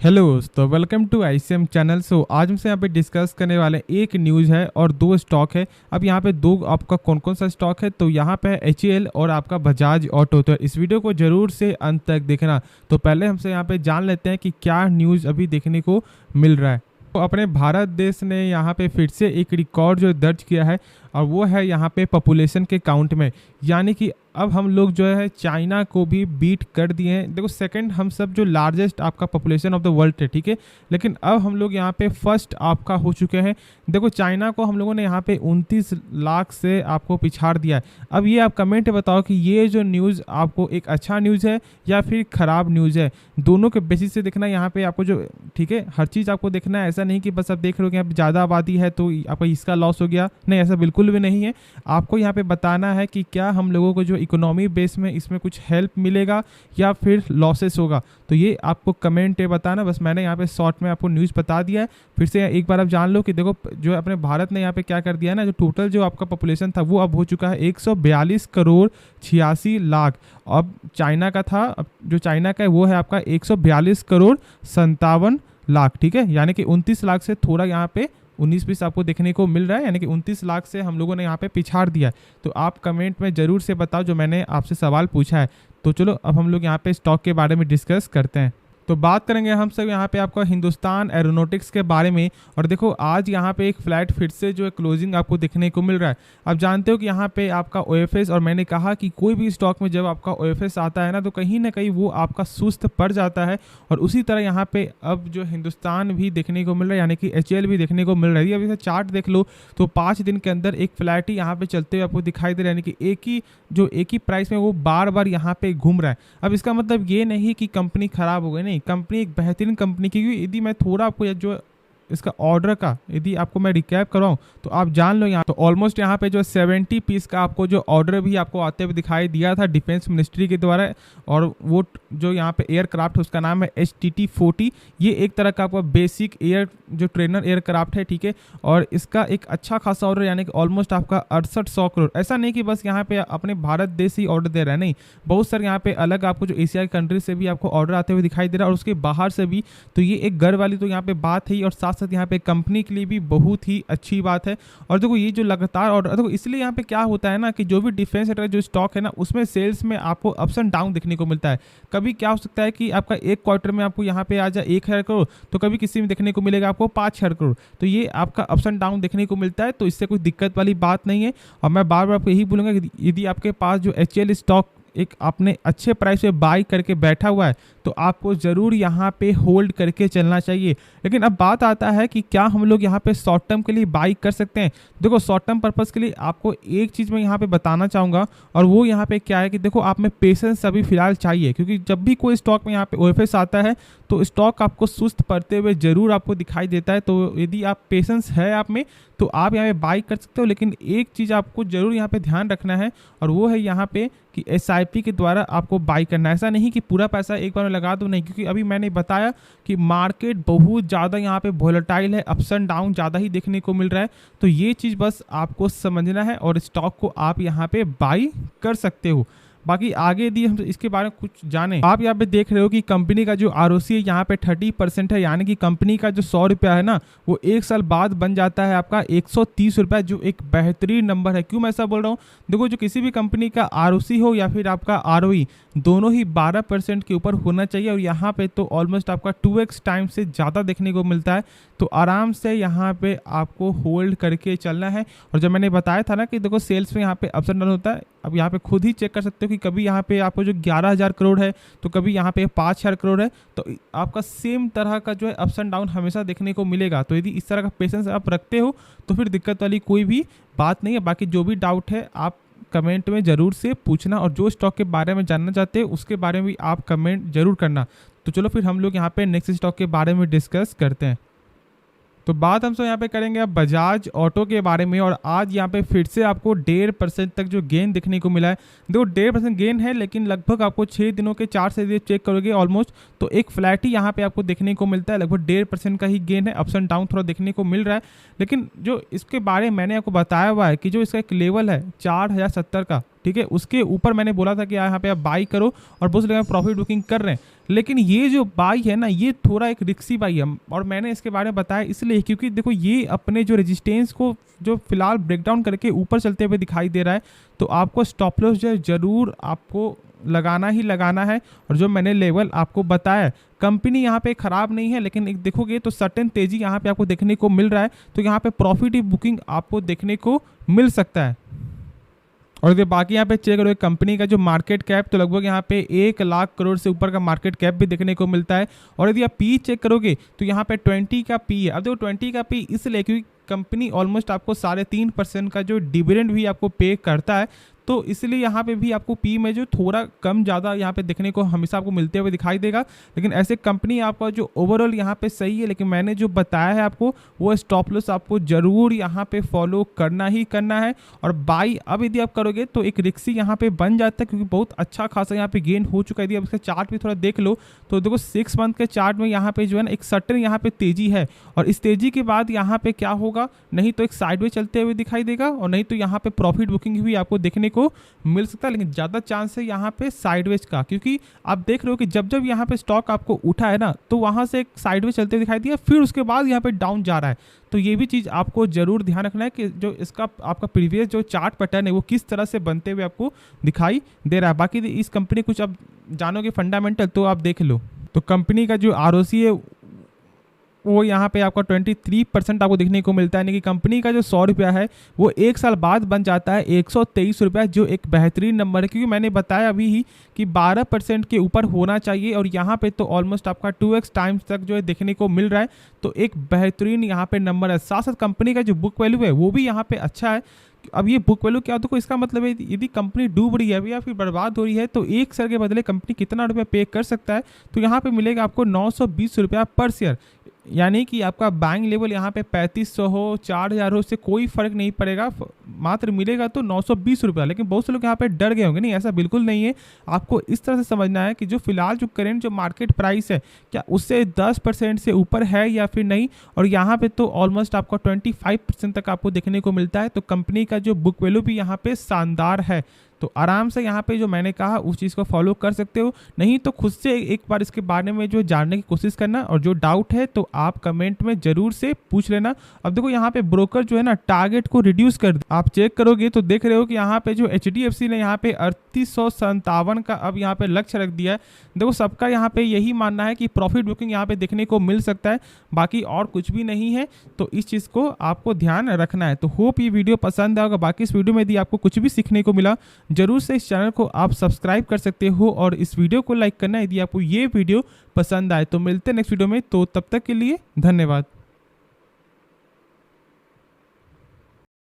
Hello दोस्तों, welcome to ICM channel. आज हमसे यहाँ पे डिस्कस करने वाले एक न्यूज़ है और दो स्टॉक है। अब यहाँ पे दो आपका कौन कौन सा स्टॉक है, तो यहाँ पे है एचईएल और आपका बजाज ऑटो। तो इस वीडियो को जरूर से अंत तक देखना। तो पहले हमसे यहाँ पे जान लेते हैं कि क्या न्यूज़ अभी देखने को मिल रहा है। तो अपने भारत देश ने यहाँ पे फिर से एक रिकॉर्ड जो दर्ज किया है और वो है यहाँ पे पॉपुलेशन के काउंट में, यानी कि अब हम लोग जो है चाइना को भी बीट कर दिए हैं। देखो सेकंड हम सब जो लार्जेस्ट आपका पॉपुलेशन ऑफ द वर्ल्ड है, ठीक है, लेकिन अब हम लोग यहाँ पे फर्स्ट आपका हो चुके हैं। देखो चाइना को हम लोगों ने यहाँ पे 29 लाख से आपको पिछाड़ दिया है। अब ये आप कमेंट में बताओ कि ये जो न्यूज़ आपको एक अच्छा न्यूज़ है या फिर ख़राब न्यूज़ है। दोनों के बेसिस से देखना यहाँ पे आपको जो, ठीक है, हर चीज़ आपको देखना है। ऐसा नहीं कि बस आप देख रहे हो कि यहाँ पे ज़्यादा आबादी है तो आपका इसका लॉस हो गया, नहीं, ऐसा बिल्कुल भी नहीं है। आपको यहाँ पे बताना है कि क्या हम लोगों को जो इकोनॉमी बेस में इसमें कुछ हेल्प मिलेगा या फिर लॉसेस होगा। तो ये आपको कमेंट में बताना। बस मैंने यहाँ पे शॉर्ट में आपको न्यूज़ बता दिया है। फिर से एक बार आप जान लो कि देखो जो अपने भारत ने यहाँ पे क्या कर दिया है ना, जो टोटल जो आपका पॉपुलेशन था वो अब हो चुका है 142 करोड़ 86 लाख। अब चाइना का था, अब जो चाइना का है वो है आपका 142 करोड़ 57 लाख, ठीक है, यानी कि 29 लाख से थोड़ा यहाँ पे 19-20 आपको देखने को मिल रहा है, यानी कि 29 लाख से हम लोगों ने यहाँ पे पिछाड़ दिया है। तो आप कमेंट में ज़रूर से बताओ जो मैंने आपसे सवाल पूछा है। तो चलो अब हम लोग यहाँ पे स्टॉक के बारे में डिस्कस करते हैं। तो बात करेंगे हम सब यहाँ पे आपका हिंदुस्तान एरोनॉटिक्स के बारे में। और देखो आज यहाँ पे एक फ्लैट फिर से जो है क्लोजिंग आपको देखने को मिल रहा है। आप जानते हो कि यहाँ पे आपका ओएफएस, और मैंने कहा कि कोई भी स्टॉक में जब आपका ओएफएस आता है ना कहीं वो आपका सुस्त पड़ जाता है। और उसी तरह यहाँ पे अब जो हिंदुस्तान भी देखने को मिल रहा है, यानी कि एचईएल भी देखने को मिल रही है। अब इसे चार्ट देख लो तो 5 दिन के अंदर एक फ्लैट ही यहाँ पे चलते हुए आपको दिखाई दे रहा है, यानी कि एक ही प्राइस में वो बार बार यहाँ पे घूम रहा है। अब इसका मतलब ये नहीं कि कंपनी खराब हो गई, नहीं, कंपनी एक बेहतरीन कंपनी की। क्योंकि यदि मैं थोड़ा आपको जो इसका ऑर्डर का यदि आपको मैं रिकैप करवाऊँ तो आप जान लो यहाँ तो ऑलमोस्ट यहाँ पे जो 70 पीस का आपको जो ऑर्डर भी आपको आते हुए दिखाई दिया था डिफेंस मिनिस्ट्री के द्वारा। और वो जो यहाँ पे एयरक्राफ्ट है उसका नाम है HTT-40। ये एक तरह का आपका बेसिक एयर जो ट्रेनर एयरक्राफ्ट है, ठीक है, और इसका एक अच्छा खासा ऑर्डर, यानी कि ऑलमोस्ट आपका 6800 करोड़। ऐसा नहीं कि बस यहाँ पे अपने भारत देश ही ऑर्डर दे रहा है, नहीं, बहुत सारे यहाँ पे अलग आपको जो एशिया कंट्री से भी आपको ऑर्डर आते हुए दिखाई दे रहा है और उसके बाहर से भी। तो ये एक गर्व वाली तो यहाँ पे बात है, और साथ साथ यहाँ पे कंपनी के लिए भी बहुत ही अच्छी बात है। और देखो ये जो लगातार ऑर्डर, देखो इसलिए यहाँ पे क्या होता है ना कि जो भी डिफेंस सेक्टर जो स्टॉक है ना उसमें सेल्स में आपको अप्स एंड डाउन देखने को मिलता है। कभी क्या हो सकता है कि आपका एक क्वार्टर में आपको यहाँ पे आ जाए 1000 करोड़, तो कभी किसी में देखने को मिलेगा आपको 5000 करोड़। तो ये आपका अप्स एंड डाउन देखने को मिलता है, तो इससे कोई दिक्कत वाली बात नहीं है। और मैं बार बार आपको यही बोलूँगा कि यदि आपके पास जो एचईएल स्टॉक एक आपने अच्छे प्राइस पे बाई करके बैठा हुआ है तो आपको ज़रूर यहाँ पे होल्ड करके चलना चाहिए। लेकिन अब बात आता है कि क्या हम लोग यहाँ पे शॉर्ट टर्म के लिए बाई कर सकते हैं। देखो शॉर्ट टर्म पर्पज़ के लिए आपको एक चीज़ मैं यहाँ पे बताना चाहूँगा, और वो यहाँ पे क्या है कि देखो आप में पेशेंस अभी फिलहाल चाहिए। क्योंकि जब भी कोई स्टॉक में यहाँ पे ओएफएस आता है तो स्टॉक आपको सुस्त पड़ते हुए ज़रूर आपको दिखाई देता है। तो यदि आप पेशेंस है आप में तो आप यहाँ पे बाई कर सकते हो। लेकिन एक चीज़ आपको ज़रूर यहाँ पे ध्यान रखना है, और वो है यहाँ पे कि एसआईपी के द्वारा आपको बाई करना है। ऐसा नहीं कि पूरा पैसा एक बार में लगा दो, नहीं, क्योंकि अभी मैंने बताया कि मार्केट बहुत ज़्यादा यहाँ पे वोलेटाइल है, अप्स एंड डाउन ज़्यादा ही देखने को मिल रहा है। तो ये चीज़ बस आपको समझना है और स्टॉक को आप यहाँ पे बाई कर सकते हो। बाकी आगे यदि हम इसके बारे में कुछ जाने, आप यहाँ पे देख रहे हो कि कंपनी का जो आरओसी है यहाँ पे 30% है, यानी कि कंपनी का जो 100 रुपया है ना वो एक साल बाद बन जाता है आपका 130 रुपया, जो एक बेहतरीन नंबर है। क्यों मैं ऐसा बोल रहा हूँ, देखो जो किसी भी कंपनी का आरओसी हो या फिर आपका आरओई, दोनों ही 12% के ऊपर होना चाहिए। और यहाँ पे तो ऑलमोस्ट आपका 2x टाइम से ज़्यादा देखने को मिलता है। तो आराम से यहाँ पे आपको होल्ड करके चलना है। और जब मैंने बताया था ना कि देखो सेल्स में यहाँ पे अप्स एंड डाउन होता है, अब यहाँ पे खुद ही चेक कर सकते हो कि कभी यहाँ पे आपको जो 11,000 करोड़ है तो कभी यहाँ पे 5,000 करोड़ है। तो आपका सेम तरह का जो है अप्स एंड डाउन हमेशा देखने को मिलेगा। तो यदि इस तरह का पेशेंस आप रखते हो तो फिर दिक्कत वाली कोई भी बात नहीं है। बाकी जो भी डाउट है आप कमेंट में ज़रूर से पूछना, और जो स्टॉक के बारे में जानना चाहते हैं उसके बारे में भी आप कमेंट जरूर करना। तो चलो फिर हम लोग यहाँ पे नेक्स्ट स्टॉक के बारे में डिस्कस करते हैं। तो बात हम सब यहाँ पे करेंगे अब बजाज ऑटो के बारे में। और आज यहाँ पे फिर से आपको 1.5% तक जो गेन देखने को मिला है। देखो 1.5% गेन है, लेकिन लगभग आपको 6 दिनों के चार्ट से चेक करोगे ऑलमोस्ट तो एक फ्लैट ही यहाँ पे आपको देखने को मिलता है। लगभग 1.5% का ही गेन है, अप्स एंड डाउन थोड़ा देखने को मिल रहा है। लेकिन जो इसके बारे में मैंने आपको बताया हुआ है कि जो इसका एक लेवल है 4070 का, ठीक है, उसके ऊपर मैंने बोला था कि यहाँ पे आप बाई करो, और बहुत से लोग प्रॉफिट बुकिंग कर रहे हैं। लेकिन ये जो बाई है ना, ये थोड़ा एक रिक्सी बाई है, और मैंने इसके बारे में बताया इसलिए क्योंकि देखो ये अपने जो रेजिस्टेंस को जो फिलहाल ब्रेकडाउन करके ऊपर चलते हुए दिखाई दे रहा है, तो आपको स्टॉप लॉस जो है ज़रूर आपको लगाना ही लगाना है। और जो मैंने लेवल आपको बताया, कंपनी यहाँ पे ख़राब नहीं है, लेकिन एक देखोगे तो सर्टेन तेज़ी यहाँ पे आपको देखने को मिल रहा है, तो यहाँ पे प्रॉफिट बुकिंग आपको देखने को मिल सकता है। और यदि बाकी यहाँ पे चेक करोगे कंपनी का जो मार्केट कैप, तो लगभग यहाँ पे 1 लाख करोड़ से ऊपर का मार्केट कैप भी देखने को मिलता है। और यदि आप पी चेक करोगे तो यहाँ पे 20 का पी है। अब देखो 20 का पी इसलिए क्योंकि कंपनी ऑलमोस्ट आपको 3.5% का जो डिविडेंड भी आपको पे करता है, तो इसलिए यहाँ पे भी आपको पी में जो थोड़ा कम ज़्यादा यहाँ पे देखने को हमेशा आपको मिलते हुए दिखाई देगा। लेकिन ऐसे कंपनी आपका जो ओवरऑल यहाँ पे सही है, लेकिन मैंने जो बताया है आपको वो स्टॉप लॉस आपको ज़रूर यहाँ पे फॉलो करना ही करना है। और बाई अब यदि आप करोगे तो एक रिक्सी यहाँ पे बन जाता है, क्योंकि बहुत अच्छा खासा यहाँ पे गेन हो चुका है। यदि आप इसका चार्ट भी थोड़ा देख लो तो देखो 6 मंथ के चार्ट में यहाँ पे जो है ना एक सटन यहाँ पे तेजी है, और इस तेजी के बाद यहाँ पे क्या होगा, नहीं तो एक साइडवेज चलते हुए दिखाई देगा, और नहीं तो यहाँ पे प्रॉफिट बुकिंग भी आपको देखने को मिल सकता है। लेकिन ज़्यादा चांस है यहाँ पे साइडवेज का, क्योंकि आप देख रहे हो कि जब जब यहाँ पे स्टॉक आपको उठा है ना, तो वहाँ से एक साइडवेज चलते हुए दिखाई दिया, फिर उसके बाद यहाँ पे डाउन जा रहा है। तो ये भी चीज़ आपको जरूर ध्यान रखना है कि जो इसका आपका प्रीवियस जो चार्ट पैटर्न है वो किस तरह से बनते हुए आपको दिखाई दे रहा है। बाकी इस कंपनी कुछ अब जानोगे फंडामेंटल तो आप देख लो। तो कंपनी का जो ROC है वो यहाँ पे आपका 23% आपको देखने को मिलता है, यानी कि कंपनी का जो 100 रुपया है वो 1 साल बाद बन जाता है 123 रुपया, जो एक बेहतरीन नंबर है। क्योंकि मैंने बताया अभी ही कि 12% के ऊपर होना चाहिए, और यहाँ पे तो ऑलमोस्ट आपका 2x टाइम्स तक जो है देखने को मिल रहा है, तो एक बेहतरीन यहाँ पे नंबर है। साथ साथ कंपनी का जो बुक वैल्यू है वो भी यहाँ पे अच्छा है। अब ये बुक वैल्यू क्या होता है, इसका मतलब है यदि कंपनी डूब रही है या फिर बर्बाद हो रही है तो एक शेयर के बदले कंपनी कितना रुपया पे कर सकता है, तो यहाँ पे मिलेगा आपको 920 रुपया पर शेयर। यानी कि आपका बैंक लेवल यहाँ पे 3500 हो 4000 हो, उससे कोई फर्क नहीं पड़ेगा, मात्र मिलेगा तो 920 रुपया। लेकिन बहुत से लोग यहाँ पे डर गए होंगे, नहीं ऐसा बिल्कुल नहीं है। आपको इस तरह से समझना है कि जो फिलहाल जो करेंट जो मार्केट प्राइस है क्या उससे 10% से ऊपर है या फिर नहीं, और यहाँ पे तो ऑलमोस्ट आपको 25% तक आपको देखने को मिलता है। तो कंपनी का जो बुक वैल्यू भी यहाँ पे शानदार है, तो आराम से यहाँ पे जो मैंने कहा उस चीज़ को फॉलो कर सकते हो। नहीं तो खुद से एक बार इसके बारे में जो जानने की कोशिश करना, और जो डाउट है तो आप कमेंट में जरूर से पूछ लेना। अब देखो यहाँ पे ब्रोकर जो है ना टारगेट को रिड्यूस कर दे, आप चेक करोगे तो देख रहे हो कि यहाँ पे जो HDFC ने यहाँ पे 3857 का अब यहाँ पे लक्ष्य रख दिया है। देखो सबका यहाँ पे यही मानना है कि प्रॉफिट बुकिंग यहाँ पे देखने को मिल सकता है, बाकी और कुछ भी नहीं है। तो इस चीज़ को आपको ध्यान रखना है। तो होप ये वीडियो पसंद आएगा। बाकी इस वीडियो में यदि आपको कुछ भी सीखने को मिला, जरूर से इस चैनल को आप सब्सक्राइब कर सकते हो, और इस वीडियो को लाइक करना यदि आपको ये वीडियो पसंद आए। तो मिलते हैं नेक्स्ट वीडियो में, तो तब तक के लिए धन्यवाद।